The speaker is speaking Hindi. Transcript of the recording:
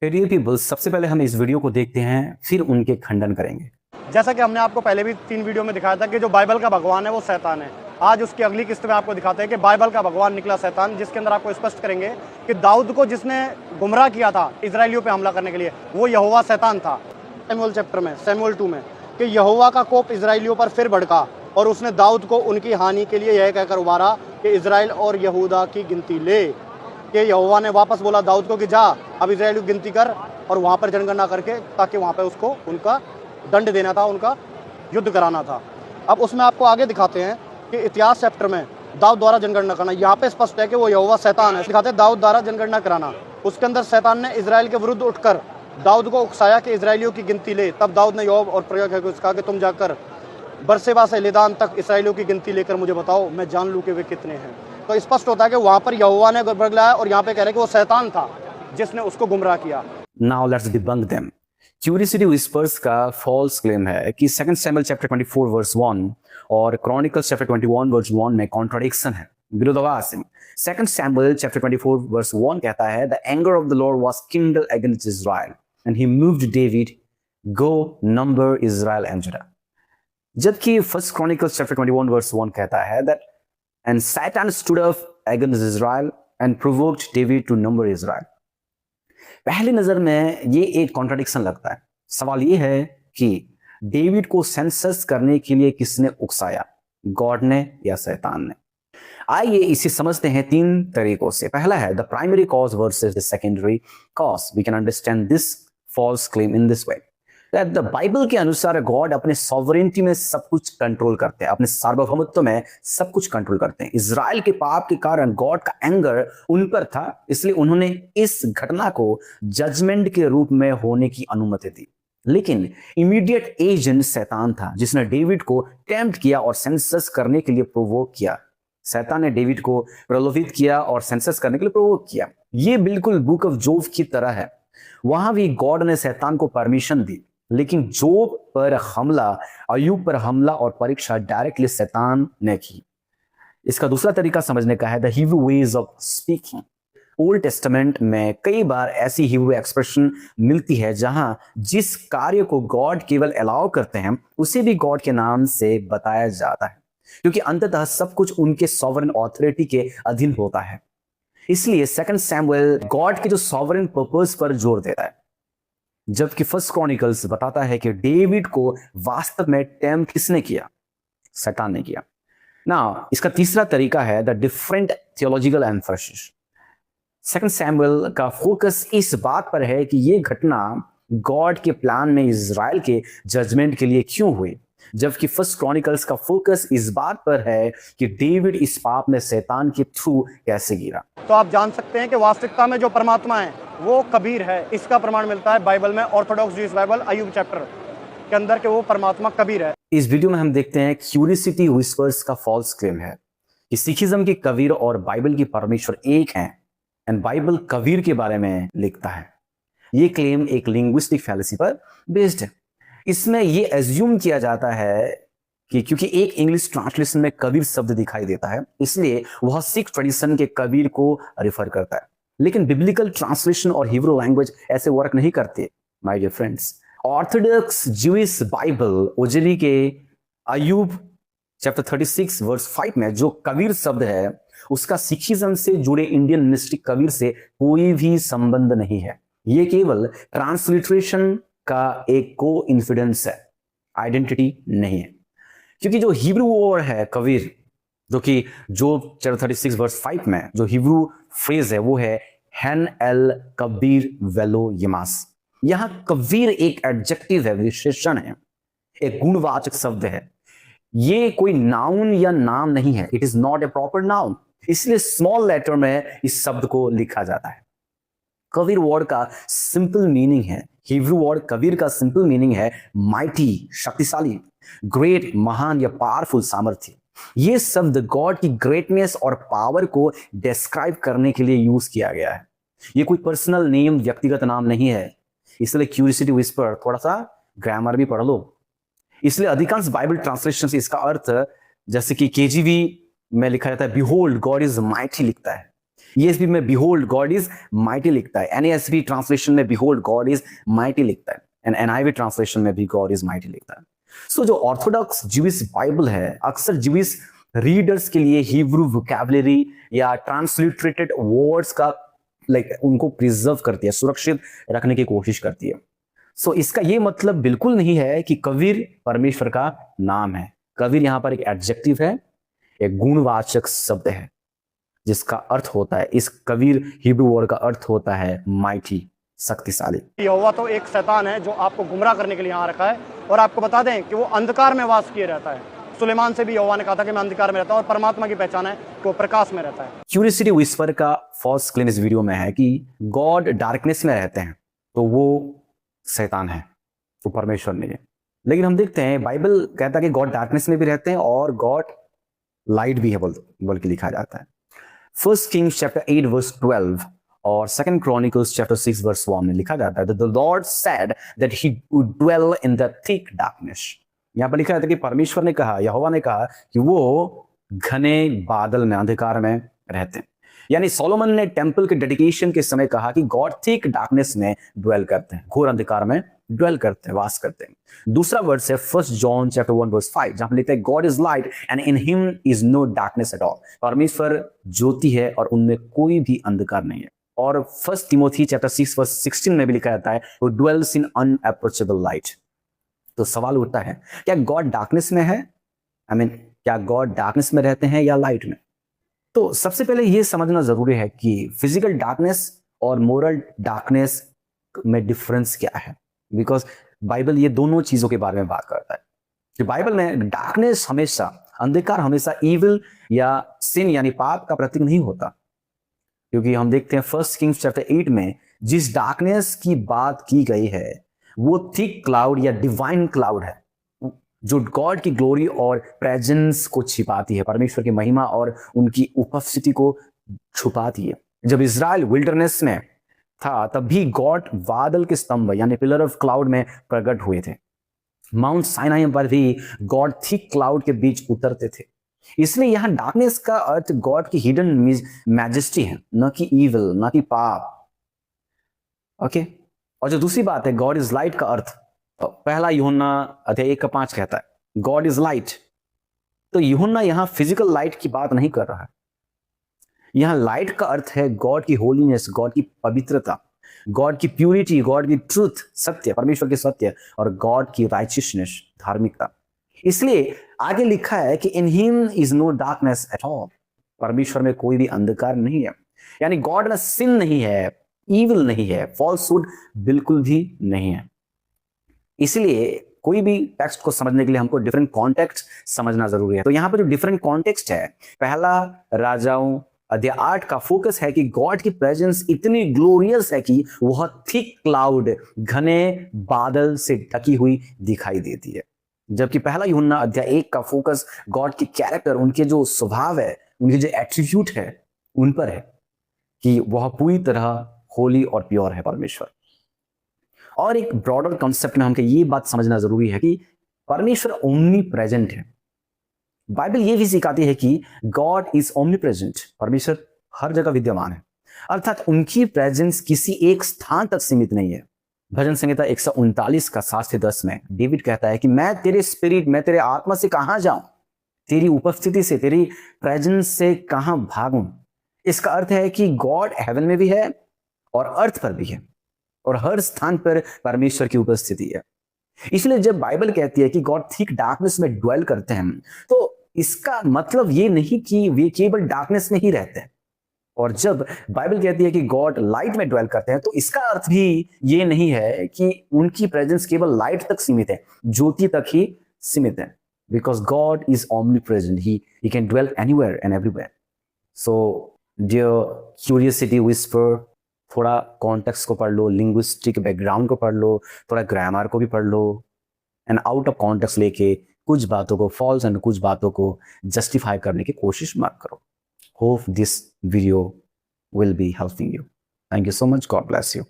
डियर पीपल, सबसे पहले हम इस वीडियो को देखते हैं, फिर उनके खंडन करेंगे। जैसा कि हमने आपको पहले भी 3 वीडियो में दिखाया था कि जो बाइबल का भगवान है वो शैतान है। आज उसकी अगली किस्त में आपको दिखाते हैं कि बाइबल का भगवान निकला शैतान, जिसके अंदर आपको स्पष्ट करेंगे कि दाऊद को जिसने गुमराह किया था इजराइलियों पे हमला करने के लिए, वो यहोवा शैतान था। सैमुअल चैप्टर में, सैमुअल 2 में, कि यहोवा का कोप इजराइलियों पर फिर भड़का और उसने दाऊद को उनकी हानि के लिए यह कहकर उबारा कि इजराइल और यहूदा की गिनती ले। कि यहोवा ने वापस बोला दाऊद को कि जा अब इजराइल की गिनती कर और वहाँ पर जनगणना करके, ताकि वहाँ पर उसको उनका दंड देना था, उनका युद्ध कराना था। अब उसमें आपको आगे दिखाते हैं कि इतिहास चैप्टर में दाऊद द्वारा जनगणना करना, यहाँ पे स्पष्ट है कि वो यहोवा शैतान है। दिखाते हैं दाऊद द्वारा जनगणना कराना, उसके अंदर शैतान ने इजराइल के विरुद्ध उठकर दाऊद को उकसाया कि इजराइलियों की गिनती ले। तब दाऊद ने योआब और प्रयोग है उसका कि तुम जाकर बरसेबा से लेदान तक इसराइलियों की गिनती लेकर मुझे बताओ, मैं जान लूँ कि वे कितने हैं। तो स्पष्ट होता है कि वहाँ पर यहोवा ने बरगलाया और यहाँ पे कह रहे हैं कि वो शैतान था जिसने उसको गुमराह किया। Now let's debunk them. Curiosity whispers का फॉल्स क्लेम है कि 2 सैमुअल चैप्टर 24 वर्स 1 और क्रॉनिकल्स चैप्टर 21 वर्स 1 में कॉन्ट्राडिक्शन है, विरोधाभास है। 2 सैमुअल चैप्टर 24 वर्स 1 कहता है, the anger of the Lord was kindled against Israel and he moved David, go number Israel and जुडा। जबकि 1 क्रॉनिकल्स चैप्टर 21 वर्स 1 कहता है that and Satan stood up against Israel and provoked David to number Israel. पहली नजर में ये एक कॉन्ट्राडिक्शन लगता है। सवाल ये है कि डेविड को सेंसस करने के लिए किसने उकसाया, गॉड ने या शैतान ने? आइए इसे समझते हैं 3 तरीकों से। पहला है the primary cause versus the secondary cause. We can understand this false claim in this way that the Bible के अनुसार गॉड अपने सॉवरेनिटी में सब कुछ कंट्रोल करते हैं, अपने सार्वभौमत्व में सब कुछ कंट्रोल करते हैं। इजराइल के पाप के कारण गॉड का एंगर उन पर था, इसलिए उन्होंने इस घटना को जजमेंट के रूप में होने की अनुमति दी। लेकिन इमीडिएट एजेंट शैतान था, जिसने डेविड को टेम्प्ट किया और सेंसस करने के लिए प्रोवोक किया। शैतान ने डेविड को प्रलोभित किया और सेंसस करने के लिए प्रोवोक किया। यह बिल्कुल बुक ऑफ जोब की तरह है। वहां भी गॉड ने शैतान को परमिशन दी, लेकिन जोब पर हमला, अय्यूब पर हमला और परीक्षा डायरेक्टली शैतान ने की। इसका दूसरा तरीका समझने का है the Hebrew ways of speaking. Old testament में कई बार ऐसी हिब्रू एक्सप्रेशन मिलती है जहां जिस कार्य को गॉड केवल अलाउ करते हैं उसे भी गॉड के नाम से बताया जाता है, क्योंकि अंततः सब कुछ उनके सॉवरेन ऑथोरिटी के अधीन होता है। इसलिए 2 सैमुअल गॉड के जो सॉवरेन पर्पस पर जोर देता है, जबकि 1 क्रॉनिकल्स बताता है कि डेविड को वास्तव में टेम्प्ट किसने किया, शैतान ने किया। ना इसका तीसरा तरीका है the different theological emphasis. 2 Samuel का फोकस इस बात पर है कि यह घटना गॉड के प्लान में इजराइल के जजमेंट के लिए क्यों हुई, जबकि 1 क्रॉनिकल्स का फोकस इस बात पर है कि डेविड इस पाप में शैतान के थ्रू कैसे गिरा। तो आप जान सकते हैं कि वास्तविकता में जो परमात्मा है वो कबीर है। इसका प्रमाण मिलता है बाइबल में, ऑर्थोडॉक्स ज्यूइश बाइबल अय्यूब चैप्टर के अंदर के वो परमात्मा कबीर है। इस वीडियो में हम देखते हैं क्यूरियोसिटी विस्पर्स का फॉल्स क्लेम है कि सिखिज्म के कबीर और बाइबल की परमेश्वर एक हैं एंड बाइबल कबीर के बारे में लिखता है। ये क्लेम एक लिंग्विस्टिक फैलेसी पर बेस्ड है। इसमें यह एज्यूम किया जाता है कि क्योंकि एक इंग्लिश ट्रांसलेशन में कबीर शब्द दिखाई देता है, इसलिए वह सिख ट्रेडिशन के कबीर को रिफर करता है। लेकिन बिब्लिकल ट्रांसलेशन और हिब्रू लैंग्वेज ऐसे वर्क नहीं करते my dear friends. Orthodox Jewish Bible ओजरी के अय्यूब चैप्टर 36 वर्स 5 में जो कबीर शब्द है उसका सिखिज्म से जुड़े इंडियन मिस्टिक कबीर से कोई भी संबंध नहीं है। यह केवल ट्रांसलिटरेशन का एक को इन्फिडेंस है, आइडेंटिटी नहीं है। क्योंकि जो हिब्रू वर्ड है कबीर, जो कि जोब चैप्टर 36 वर्स 5 में जो हिब्रू फ्रेज है वो है हैन एल कबीर वेलो यमास। यहां कबीर एक एडजेक्टिव है, विशेषण है, एक गुणवाचक शब्द है। ये कोई नाउन या नाम नहीं है, it is not a proper noun, इसलिए स्मॉल लेटर में इस शब्द को लिखा जाता है। कबीर वर्ड का सिंपल मीनिंग है, हिब्रू वर्ड कबीर का सिंपल मीनिंग है माइटी, शक्तिशाली, ग्रेट, महान या पावरफुल, सामर्थ्य। ये शब्द गॉड की ग्रेटनेस और पावर को डिस्क्राइब करने के लिए यूज किया गया है। ये कोई पर्सनल नेम, व्यक्तिगत नाम नहीं है। इसलिए क्यूरियोसिटी विस्पर, थोड़ा सा ग्रामर भी पढ़ लो। इसलिए अधिकांश बाइबल ट्रांसलेशन से इसका अर्थ, जैसे कि केजीवी में लिखा जाता है बिहोल्ड गॉड इज माइटी लिखता है, ESV में behold God is mighty लिखता है, NASB ट्रांसलेशन में behold God is mighty लिखता है, एंड NIV ट्रांसलेशन में भी God is mighty लिखता है। सो जो ऑर्थोडॉक्स ज्यूइश बाइबल है अक्सर ज्यूइश रीडर्स के लिए हिब्रू वोकैबुलरी या ट्रांसलिटरेटेड वर्ड्स का उनको प्रिजर्व करती है, सुरक्षित रखने की कोशिश करती है। सो इसका ये मतलब बिल्कुल नहीं है कि कबीर परमेश्वर का नाम है। कबीर यहां पर एक एडजेक्टिव है, एक गुणवाचक शब्द है जिसका अर्थ होता है, इस कबीर हिब्रू वर्ड का अर्थ होता है माइटी, शक्तिशाली। यहोवा तो एक शैतान है जो आपको गुमराह करने के लिए यहाँ रखा है, और आपको बता दें कि वो अंधकार में वास किए रहता है। सुलेमान से भी यहोवा ने कहा था कि मैं अंधकार में रहता हूँ, और परमात्मा की पहचान है कि वो प्रकाश में रहता है। क्यूरियोसिटी विस्पर का फर्स्ट क्लेम इस वीडियो में है कि गॉड डार्कनेस में रहते हैं तो वो शैतान है, वो परमेश्वर नहीं है। लेकिन हम देखते हैं बाइबल कहता है कि गॉड डार्कनेस में भी रहते हैं और गॉड लाइट भी है बोल के लिखा जाता है। फर्स्ट किंग्स चैप्टर 8 वर्स 12 और सेकंड क्रॉनिकल्स चैप्टर 6 वर्स 1 में लिखा जाता है the Lord said that he would dwell in the thick darkness. यहां पर लिखा जाता है कि परमेश्वर ने कहा, यहोवा ने कहा कि वो घने बादल में, अंधकार में रहते हैं। यानी सोलोमन ने टेंपल के डेडिकेशन के समय कहा कि गॉड थिक डार्कनेस में ड्वेल करते हैं, घोर अंधकार में ड्वेल करते हैं, वास करते हैं। दूसरा वर्स है फर्स्ट जॉन चैप्टर 1 वर्स 5 जहां पर लिखता है God is light and in him is no darkness at all. परमेश्वर ज्योति है और उनमें कोई भी अंधकार नहीं है। और फर्स्ट तिमोथी चैप्टर 6 वर्स 16 में भी लिखा जाता है who dwells in unapproachable light। तो सवाल उठता है क्या गॉड डार्कनेस में है? क्या गॉड डार्कनेस में रहते हैं या लाइट में? तो सबसे पहले यह समझना जरूरी है कि फिजिकल डार्कनेस और मोरल डार्कनेस में डिफरेंस क्या है, बिकॉज बाइबल ये दोनों चीजों के बारे में बात करता है। कि बाइबल में डार्कनेस हमेशा, अंधकार हमेशा इविल या सिन यानी पाप का प्रतीक नहीं होता, क्योंकि हम देखते हैं फर्स्ट किंग्स चैप्टर 8 में जिस डार्कनेस की बात की गई है वो थिक क्लाउड या डिवाइन क्लाउड है जो गॉड की ग्लोरी और प्रेजेंस को छिपाती है, परमेश्वर की महिमा और उनकी उपस्थिति को छुपाती है। जब इजराइल विल्डरनेस में था तब भी गॉड बादल के स्तंभ यानी पिलर ऑफ क्लाउड में प्रकट हुए थे। माउंट साइनाई पर भी गॉड थिक क्लाउड के बीच उतरते थे। इसलिए यहां डार्कनेस का अर्थ गॉड की हिडन मैजेस्टी है, न कि इविल, न कि पाप। ओके, और जो दूसरी बात है गॉड इज लाइट का अर्थ, तो पहला यूहन्ना अध्याय 1:5 कहता है गॉड इज लाइट। तो यूहन्ना यहां फिजिकल लाइट की बात नहीं कर रहा है। यहां लाइट का अर्थ है गॉड की होलीनेस, गॉड की पवित्रता, गॉड की प्यूरिटी, गॉड की ट्रूथ, सत्य, परमेश्वर के सत्य, और गॉड की राइचियसनेस, धार्मिकता। इसलिए आगे लिखा है कि in him is no darkness at all, परमेश्वर में कोई भी अंधकार नहीं है। यानी गॉड में सिन नहीं है, ईविल नहीं है, फॉल्सहुड बिल्कुल भी नहीं है। इसलिए कोई भी टेक्स्ट को समझने के लिए हमको डिफरेंट कॉन्टेक्स्ट समझना जरूरी है। तो यहाँ पर जो डिफरेंट कॉन्टेक्स्ट है, पहला राजाओं अध्याय 8 का फोकस है कि गॉड की प्रेजेंस इतनी ग्लोरियस है कि वह थिक क्लाउड, घने बादल से ढकी हुई दिखाई देती है। जबकि पहला यूहन्ना अध्याय 1 का फोकस गॉड की कैरेक्टर, उनके जो स्वभाव है, उनके जो एट्रीब्यूट है उन पर है कि वह पूरी तरह होली और प्योर है परमेश्वर। और एक ब्रॉडर कॉन्सेप्ट में हमको ये बात समझना जरूरी है कि परमेश्वर ओमनी प्रेजेंट है। बाइबल ये भी सिखाती है कि गॉड इज ओमनी प्रेजेंट, परमेश्वर हर जगह विद्यमान है, अर्थात उनकी प्रेजेंस किसी एक स्थान तक सीमित नहीं है। भजन संहिता 139 का 7 से 10 में डेविड कहता है कि मैं तेरे स्पिरिट, मैं तेरे आत्मा से कहां जाऊं, तेरी उपस्थिति से, तेरी प्रेजेंस से कहां भागूं। इसका अर्थ है कि गॉड हेवन में भी है और अर्थ पर भी है, और हर स्थान पर परमेश्वर की उपस्थिति है। इसलिए जब बाइबल कहती है कि गॉड थिक डार्कनेस में ड्वेल करते हैं, तो इसका मतलब ये नहीं कि वे केवल डार्कनेस में ही रहते हैं। और जब बाइबल कहती है कि गॉड लाइट में ड्वेल करते हैं, तो इसका अर्थ भी ये नहीं है कि उनकी प्रेजेंस केवल लाइट तक सीमित है, ज्योति तक ही सीमित है। Because God is omnipresent, he can dwell anywhere and everywhere. So dear curiosity whisper, थोड़ा कॉन्टेक्स्ट को पढ़ लो, लिंग्विस्टिक बैकग्राउंड को पढ़ लो, थोड़ा ग्रामर को भी पढ़ लो, एंड आउट ऑफ कॉन्टेक्स्ट लेके कुछ बातों को फॉल्स एंड कुछ बातों को जस्टिफाई करने की कोशिश मत करो। Hope this video will be helping you. Thank you so much. God bless you.